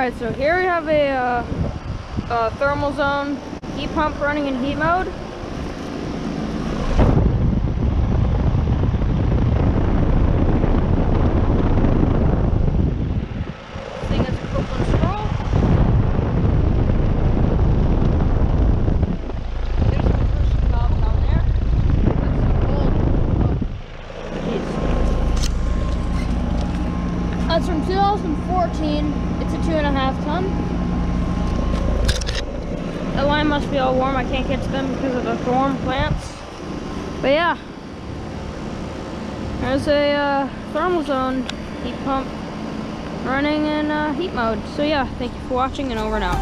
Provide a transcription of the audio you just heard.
Alright, so here we have a thermal zone heat pump running in heat mode. This thing is a Copeland scroll. There's some reversing valve down there. That's some old. Jeez. That's from 2014. It's a 2.5 ton. The line must be all warm. I can't get to them because of the thorn plants. But yeah, there's a thermal zone heat pump running in heat mode. So yeah, thank you for watching, and over and out.